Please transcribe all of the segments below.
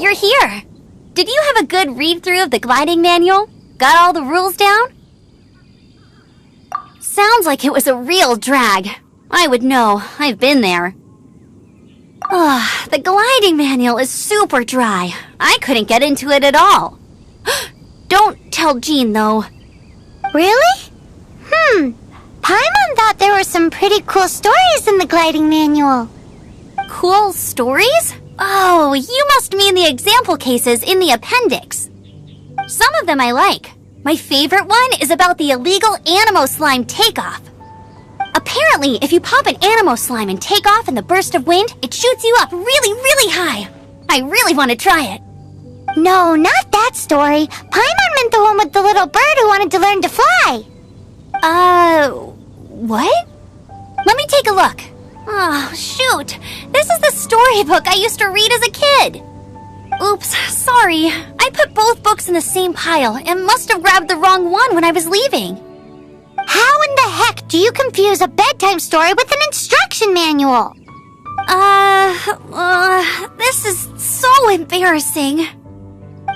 you're here. Did you have a good read-through of the gliding manual? Got all the rules down? Sounds like it was a real drag. I would know. I've been there. The gliding manual is super dry. I couldn't get into it at all. Don't tell Jean, though. Really? Paimon thought there were some pretty cool stories in the gliding manual. Cool stories? Oh, you must mean the example cases in the appendix. Some of them I like. My favorite one is about the illegal Animo Slime takeoff. Apparently, if you pop an Animo Slime and take off in the burst of wind, it shoots you up really, really high. I really want to try it. No, not that story. Paimon meant the one with the little bird who wanted to learn to fly. What? Let me take a look. Oh, shoot. This is the storybook I used to read as a kid. Oops, sorry. I put both books in the same pile and must have grabbed the wrong one when I was leaving. How in the heck do you confuse a bedtime story with an instruction manual? This is so embarrassing.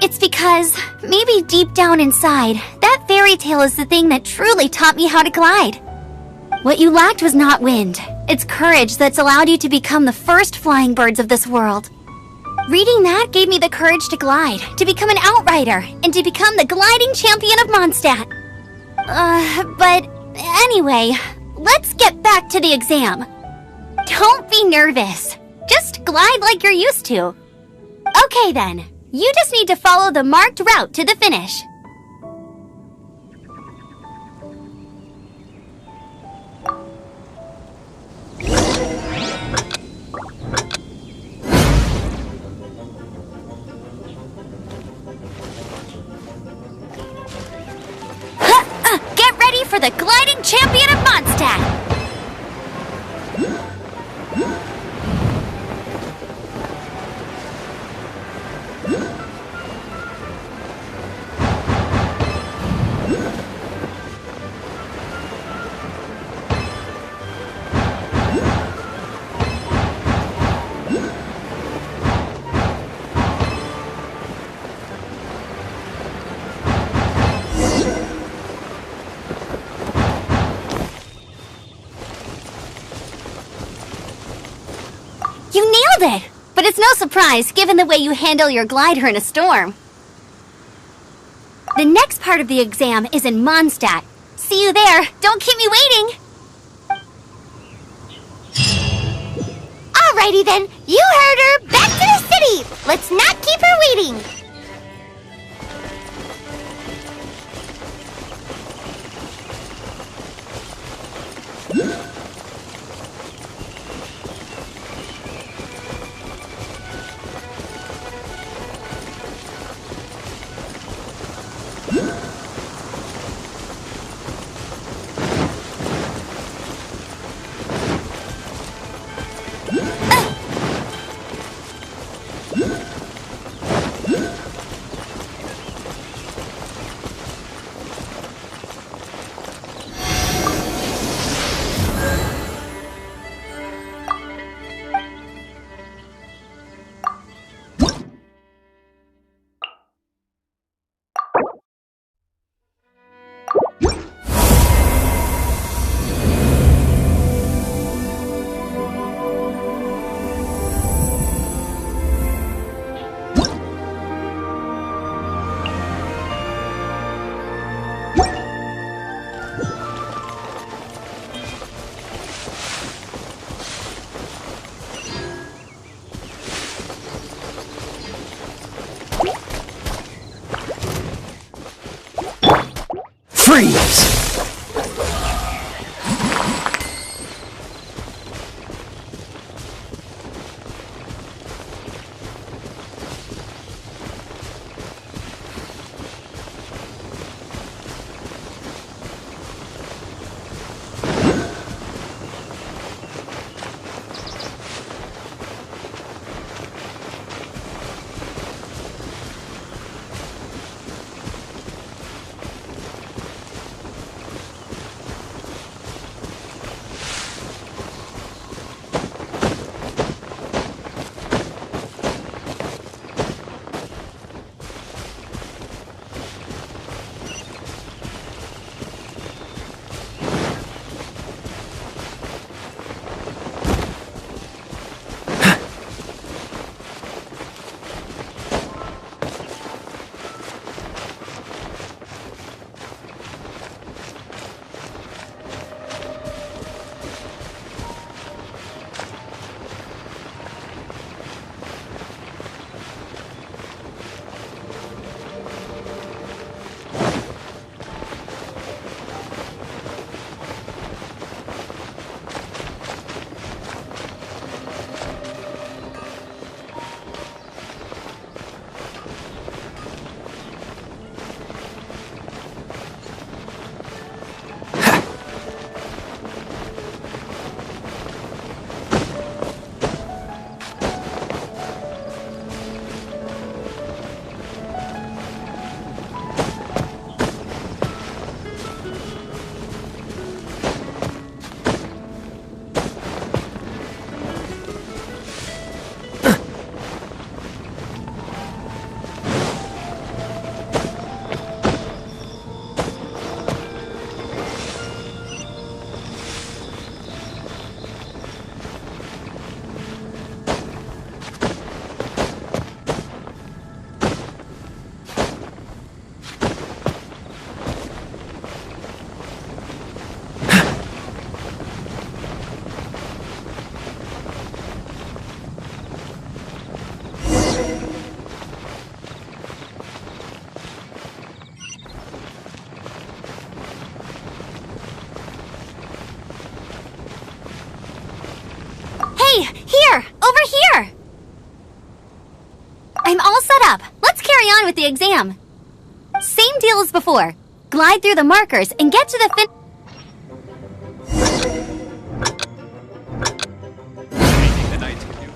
It's because, maybe deep down inside, that fairy tale is the thing that truly taught me how to glide. What you lacked was not wind. It's courage that's allowed you to become the first flying birds of this world. Reading that gave me the courage to glide, to become an outrider, and to become the gliding champion of Mondstadt. But anyway, let's get back to the exam. Don't be nervous. Just glide like you're used to. Okay then, you just need to follow the marked route to the finish. Get ready for the gliding champion of Mondstadt! You nailed it! But it's no surprise, given the way you handle your glider in a storm. The next part of the exam is in Mondstadt. See you there! Don't keep me waiting! Alrighty then, you heard her! Back to the city! Let's not keep her waiting! Freeze! Hey, here! Over here! I'm all set up. Let's carry on with the exam. Same deal as before. Glide through the markers and get to the Anything the knights can do.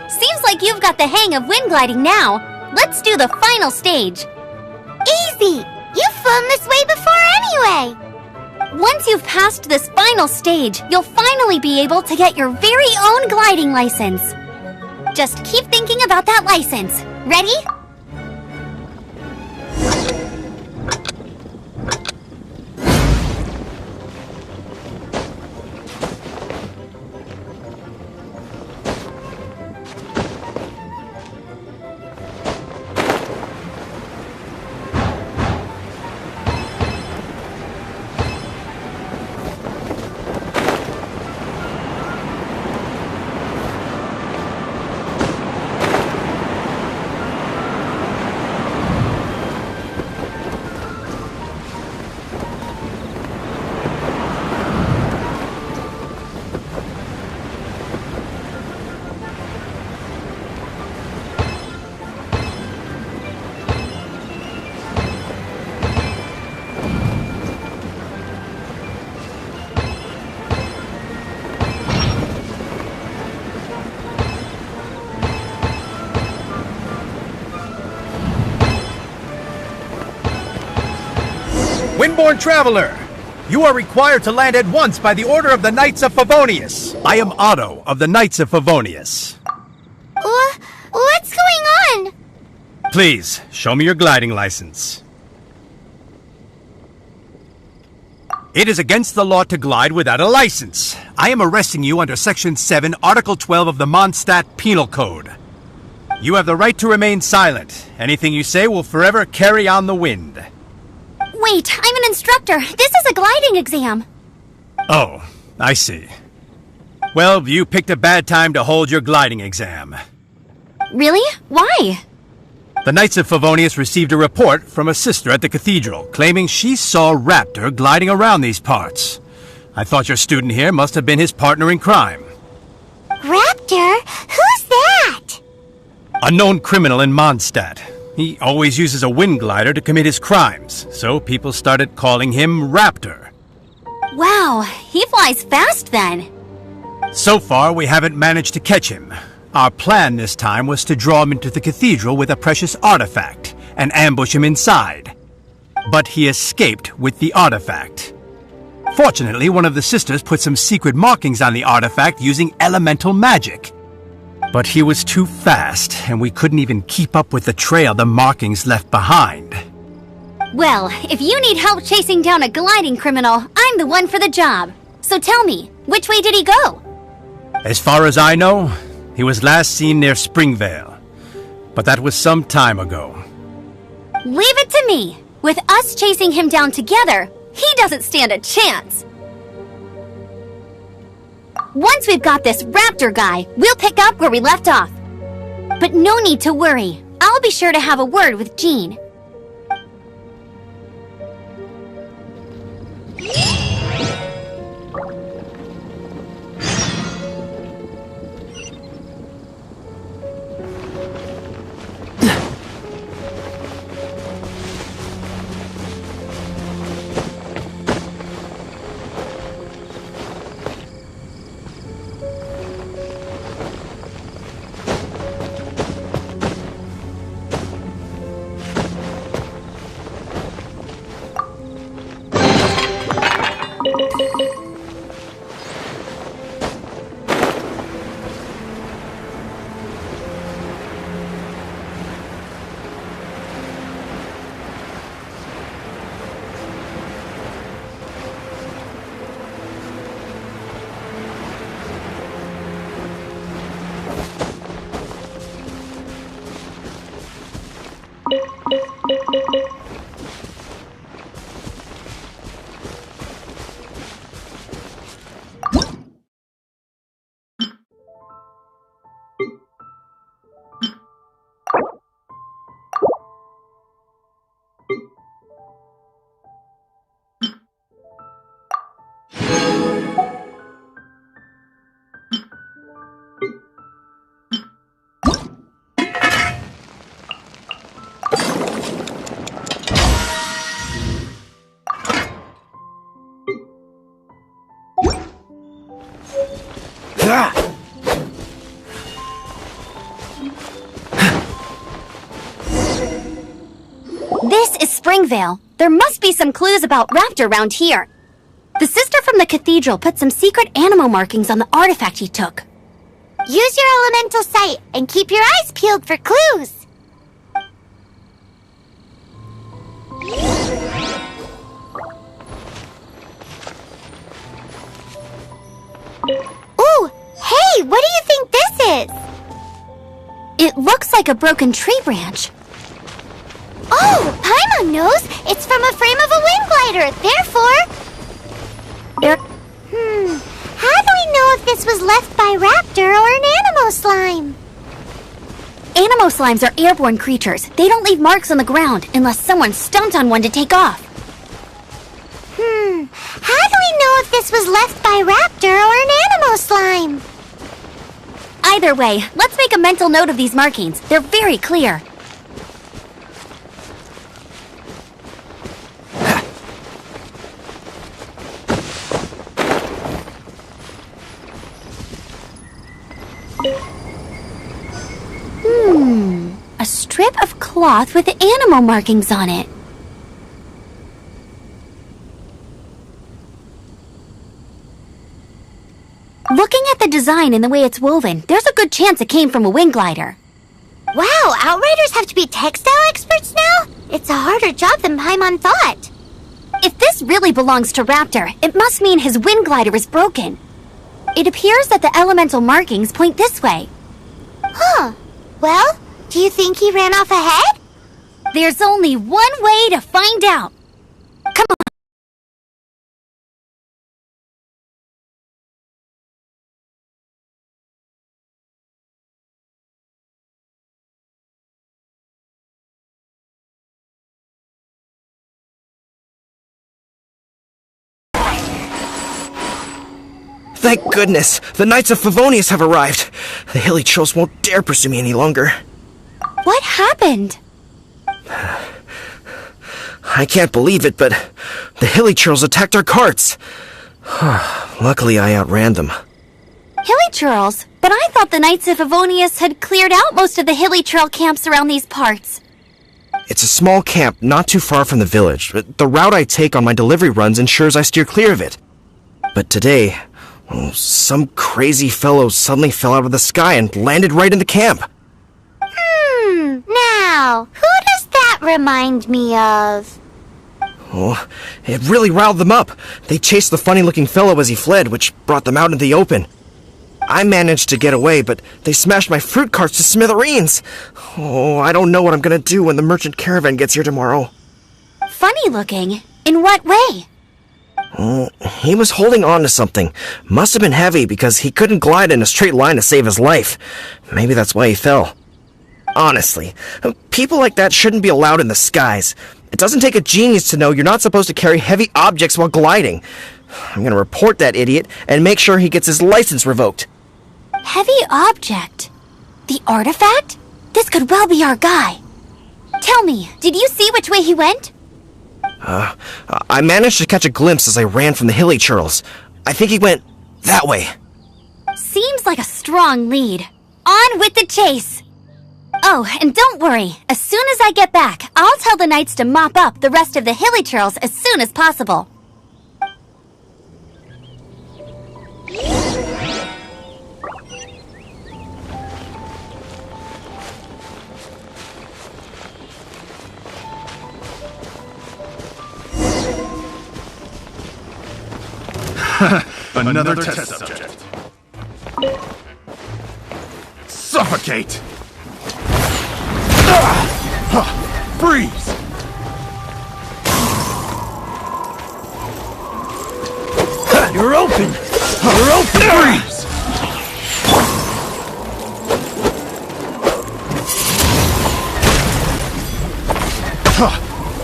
Seems like you've got the hang of wind gliding now. Let's do the final stage. Easy! You've flown this way before anyway! Once you've passed this final stage, you'll finally be able to get your very own gliding license. Just keep thinking about that license. Ready? Windborne traveler, you are required to land at once by the order of the Knights of Favonius. I am Otto of the Knights of Favonius. What's going on? Please, show me your gliding license. It is against the law to glide without a license. I am arresting you under Section 7, Article 12 of the Mondstadt Penal Code. You have the right to remain silent. Anything you say will forever carry on the wind. Wait, I'm an instructor. This is a gliding exam. Oh, I see. Well, you picked a bad time to hold your gliding exam. Really? Why? The Knights of Favonius received a report from a sister at the cathedral claiming she saw Raptor gliding around these parts. I thought your student here must have been his partner in crime. Raptor? Who's that? A known criminal in Mondstadt. He always uses a wind glider to commit his crimes, so people started calling him Raptor. Wow, he flies fast then. So far, we haven't managed to catch him. Our plan this time was to draw him into the cathedral with a precious artifact and ambush him inside. But he escaped with the artifact. Fortunately, one of the sisters put some secret markings on the artifact using elemental magic. But he was too fast, and we couldn't even keep up with the trail the markings left behind. Well, if you need help chasing down a gliding criminal, I'm the one for the job. So tell me, which way did he go? As far as I know, he was last seen near Springvale. But that was some time ago. Leave it to me. With us chasing him down together, he doesn't stand a chance. Once we've got this Raptor guy, we'll pick up where we left off. But no need to worry. I'll be sure to have a word with Jean. This is Springvale. There must be some clues about Raptor around here. The sister from the cathedral put some secret animal markings on the artifact he took. Use your elemental sight and keep your eyes peeled for clues. Ooh, hey, what do you think this is? It looks like a broken tree branch. Oh, Paimon knows. It's from a frame of a wind glider. Therefore... How do we know if this was left by Raptor or an animal slime? Animo slimes are airborne creatures. They don't leave marks on the ground unless someone stomped on one to take off. How do we know if this was left by Raptor or an animal slime? Either way, let's make a mental note of these markings. They're very clear. A strip of cloth with animal markings on it. Looking at the design and the way it's woven, there's a good chance it came from a wind glider. Wow, Outriders have to be textile experts now? It's a harder job than Paimon thought. If this really belongs to Raptor, it must mean his wind glider is broken. It appears that the elemental markings point this way. Huh. Well, do you think he ran off ahead? There's only one way to find out. Come on. Thank goodness! The Knights of Favonius have arrived! The hilly trolls won't dare pursue me any longer. What happened? I can't believe it, but the hilly trolls attacked our carts! Luckily, I outran them. Hilly Churls? But I thought the Knights of Favonius had cleared out most of the Hilly Churl camps around these parts. It's a small camp not too far from the village. The route I take on my delivery runs ensures I steer clear of it. But today... some crazy fellow suddenly fell out of the sky and landed right in the camp. Now, who does that remind me of? Oh, it really riled them up. They chased the funny-looking fellow as he fled, which brought them out into the open. I managed to get away, but they smashed my fruit carts to smithereens. Oh, I don't know what I'm gonna do when the merchant caravan gets here tomorrow. Funny looking? In what way? He was holding on to something. Must have been heavy because he couldn't glide in a straight line to save his life. Maybe that's why he fell. Honestly, people like that shouldn't be allowed in the skies. It doesn't take a genius to know you're not supposed to carry heavy objects while gliding. I'm gonna report that idiot and make sure he gets his license revoked. Heavy object? The artifact? This could well be our guy. Tell me, did you see which way he went? I managed to catch a glimpse as I ran from the hilly churls. I think he went that way. Seems like a strong lead. On with the chase! Oh, and don't worry. As soon as I get back, I'll tell the knights to mop up the rest of the hilly churls as soon as possible. Another test subject. Suffocate! Freeze! You're open! You're open!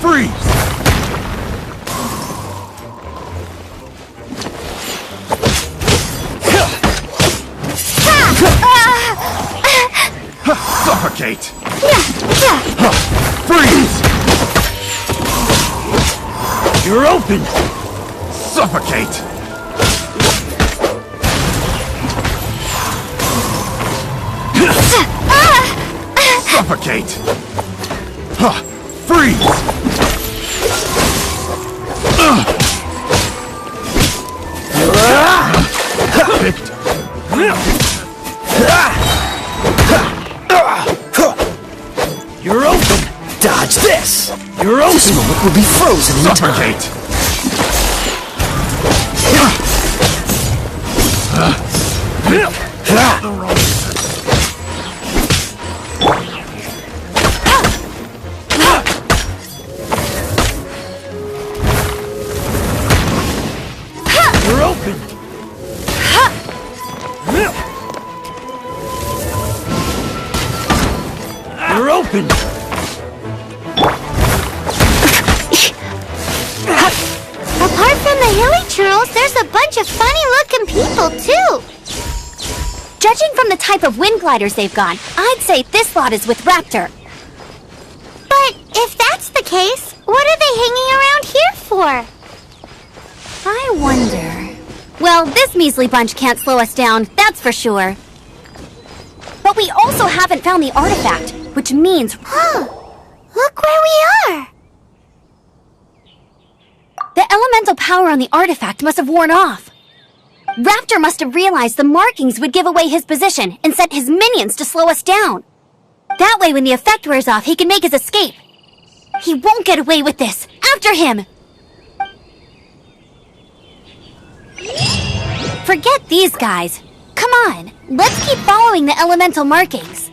Freeze! Freeze! Suffocate! Freeze! You're open! Suffocate! Suffocate! Freeze! You're open! Dodge this! You're open! This moment will be frozen in time. Suffocate! You're open! You're open! Apart from the hilly churls, there's a bunch of funny-looking people, too. Judging from the type of wind gliders they've got, I'd say this lot is with Raptor. But if that's the case, what are they hanging around here for? I wonder... Well, this measly bunch can't slow us down, that's for sure. But we also haven't found the artifact, which means... Look where we are! The elemental power on the artifact must have worn off. Raptor must have realized the markings would give away his position and sent his minions to slow us down. That way, when the effect wears off, he can make his escape. He won't get away with this. After him! Forget these guys. Come on, let's keep following the elemental markings.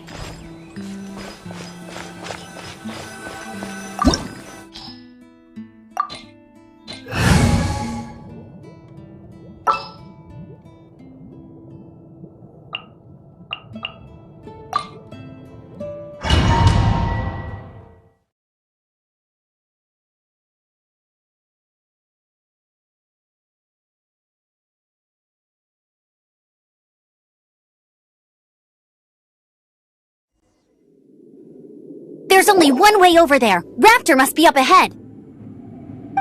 There's only one way over there. Raptor must be up ahead.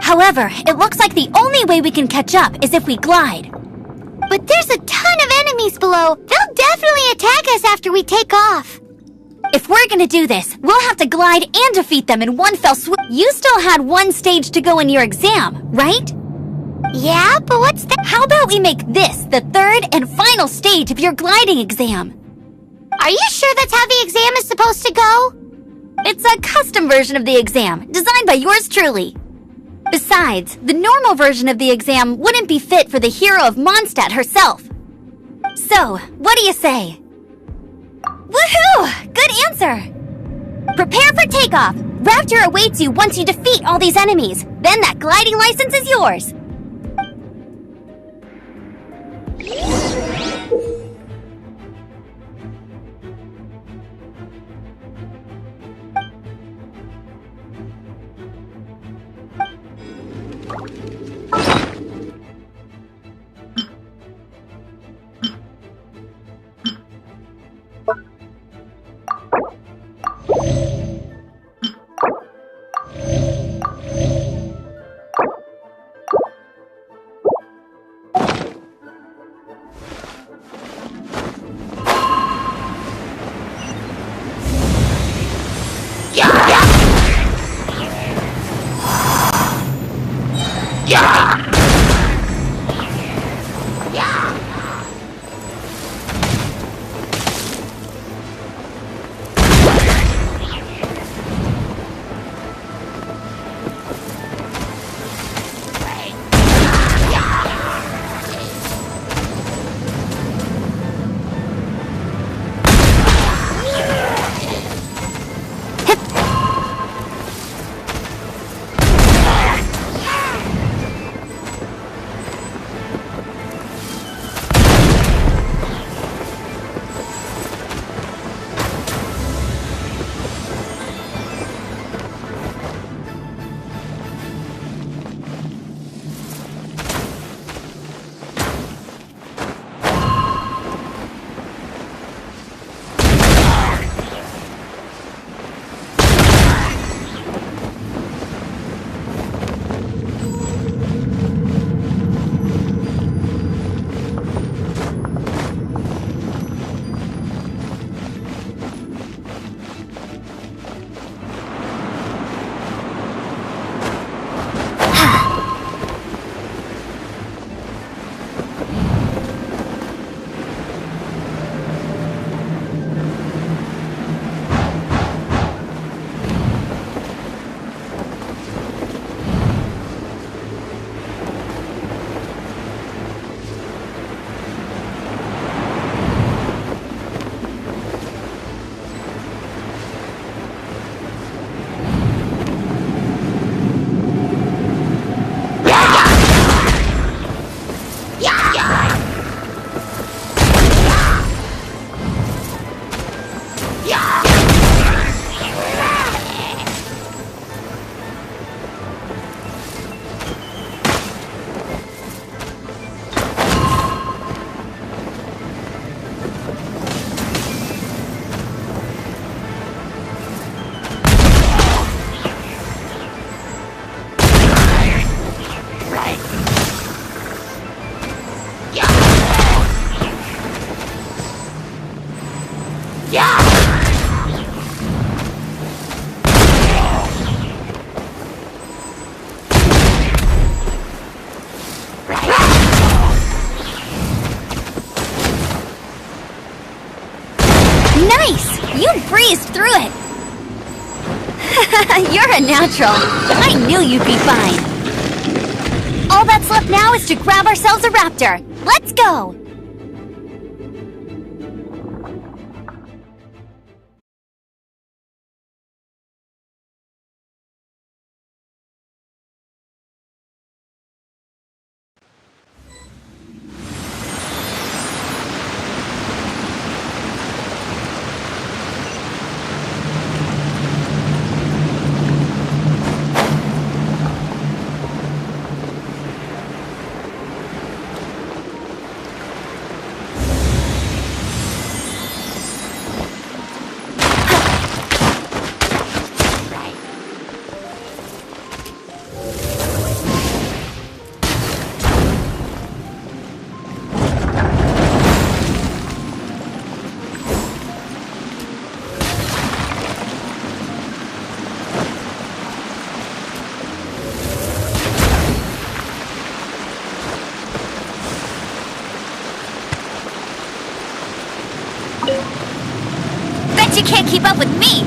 However, it looks like the only way we can catch up is if we glide. But there's a ton of enemies below. They'll definitely attack us after we take off. If we're gonna do this, we'll have to glide and defeat them in one fell swoop. You still had one stage to go in your exam, right? Yeah, but what's that? How about we make this the third and final stage of your gliding exam? Are you sure that's how the exam is supposed to go? It's a custom version of the exam, designed by yours truly. Besides, the normal version of the exam wouldn't be fit for the hero of Mondstadt herself. So, what do you say? Woohoo! Good answer! Prepare for takeoff! Raptor awaits you once you defeat all these enemies. Then that gliding license is yours! Nice! You breezed through it! You're a natural. I knew you'd be fine. All that's left now is to grab ourselves a raptor. Let's go! Bet you can't keep up with me!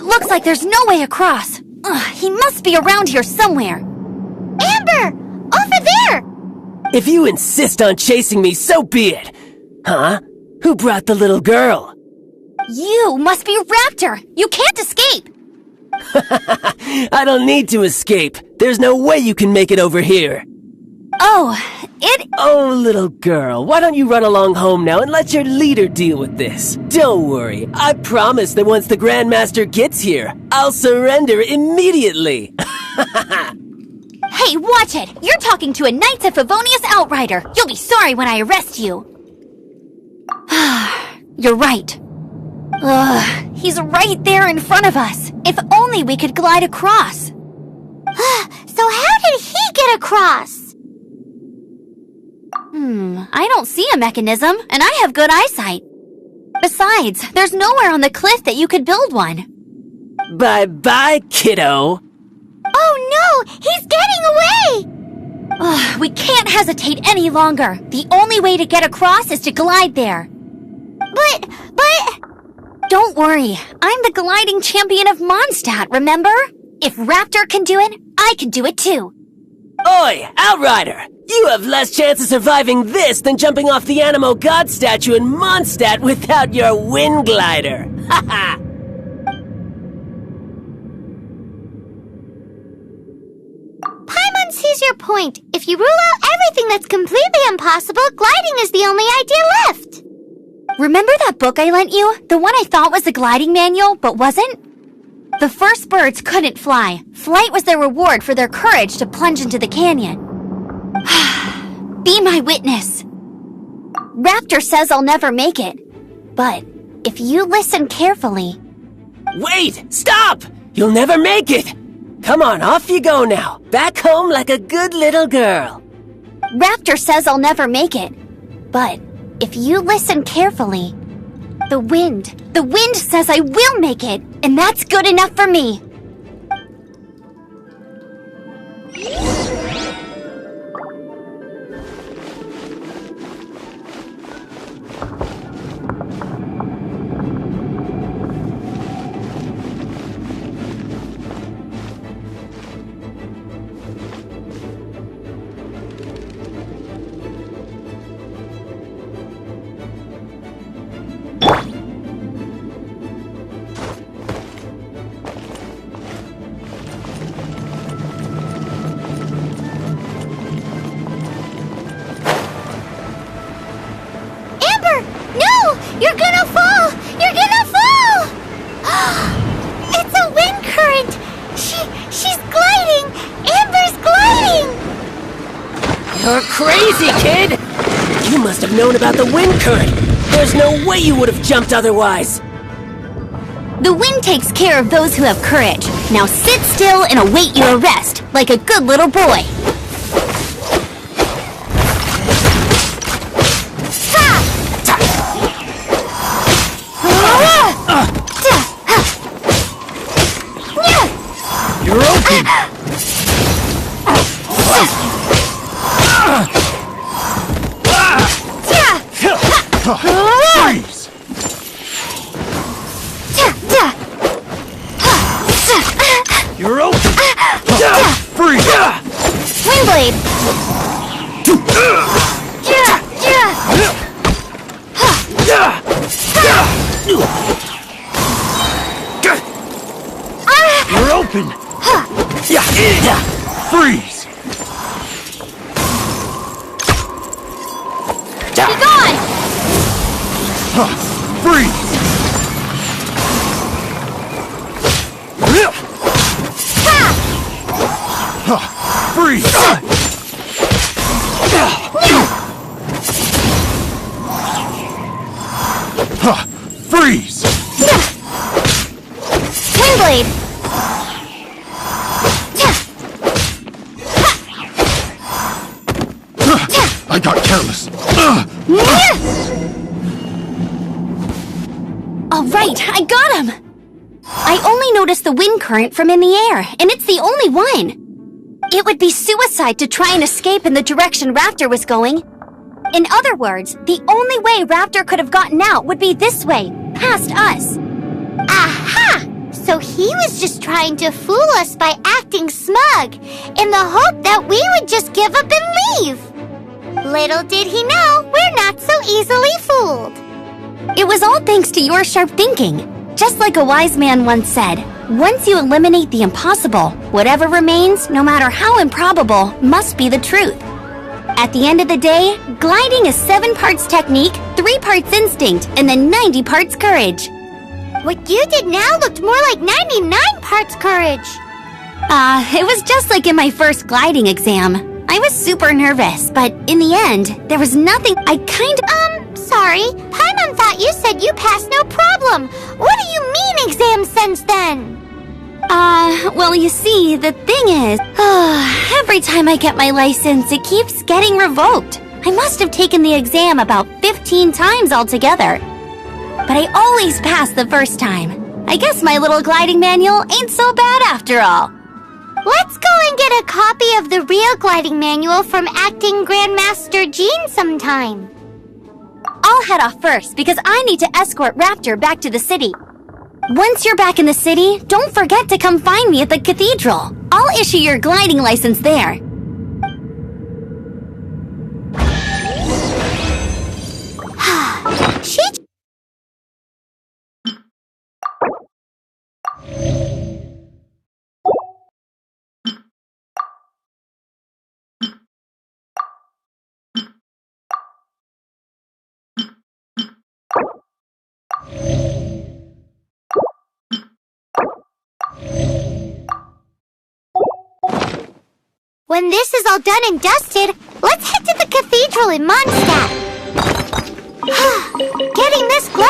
Looks like there's no way across. Ugh, he must be around here somewhere. Amber! Over there! If you insist on chasing me, so be it. Huh? Who brought the little girl? You must be Raptor! You can't escape! I don't need to escape. There's no way you can make it over here. Oh, little girl, why don't you run along home now and let your leader deal with this? Don't worry, I promise that once the Grandmaster gets here, I'll surrender immediately. Hey, watch it! You're talking to a Knights of Favonius outrider! You'll be sorry when I arrest you! You're right. Ugh, he's right there in front of us. If only we could glide across. So how did he get across? I don't see a mechanism, and I have good eyesight. Besides, there's nowhere on the cliff that you could build one. Bye-bye, kiddo. Oh no! He's getting away! Ugh, we can't hesitate any longer. The only way to get across is to glide there. But... Don't worry, I'm the gliding champion of Mondstadt, remember? If Raptor can do it, I can do it too. Oi, Outrider! You have less chance of surviving this than jumping off the Animo God statue in Mondstadt without your wind glider. Haha! Paimon sees your point. If you rule out everything that's completely impossible, gliding is the only idea left. Remember that book I lent you? The one I thought was the gliding manual, but wasn't? The first birds couldn't fly. Flight was their reward for their courage to plunge into the canyon. Be my witness. Raptor says I'll never make it. But if you listen carefully... Wait! Stop! You'll never make it! Come on, off you go now. Back home like a good little girl. Raptor says I'll never make it. But if you listen carefully... The wind says I will make it, and that's good enough for me. You're gonna fall! You're gonna fall! It's a wind current! She's gliding! Amber's gliding! You're crazy, kid! You must have known about the wind current. There's no way you would have jumped otherwise! The wind takes care of those who have courage. Now sit still and await your arrest, like a good little boy. You're open! Freeze! You're open! Freeze! Windblade! You're open! Freeze! Be gone! Freeze! Freeze! Freeze! Windblade! I got careless. All right, I got him! I only noticed the wind current from in the air, and it's the only one. It would be suicide to try and escape in the direction Raptor was going. In other words, the only way Raptor could have gotten out would be this way, past us. Aha! So he was just trying to fool us by acting smug, in the hope that we would just give up and leave. Little did he know, we're not so easily fooled. It was all thanks to your sharp thinking. Just like a wise man once said, once you eliminate the impossible, whatever remains, no matter how improbable, must be the truth. At the end of the day, gliding is 7 parts technique, 3 parts instinct, and then 90 parts courage. What you did now looked more like 99 parts courage. It was just like in my first gliding exam. I was super nervous, but in the end, there was nothing. Sorry. Paimon thought you said you passed no problem. What do you mean exam sense then? Well, you see, the thing is, every time I get my license, it keeps getting revoked. I must have taken the exam about 15 times altogether. But I always pass the first time. I guess my little gliding manual ain't so bad after all. Let's go and get a copy of the real gliding manual from Acting Grandmaster Jean sometime. I'll head off first because I need to escort Raptor back to the city. Once you're back in the city, don't forget to come find me at the cathedral. I'll issue your gliding license there. When this is all done and dusted, let's head to the cathedral in Mondstadt. Getting this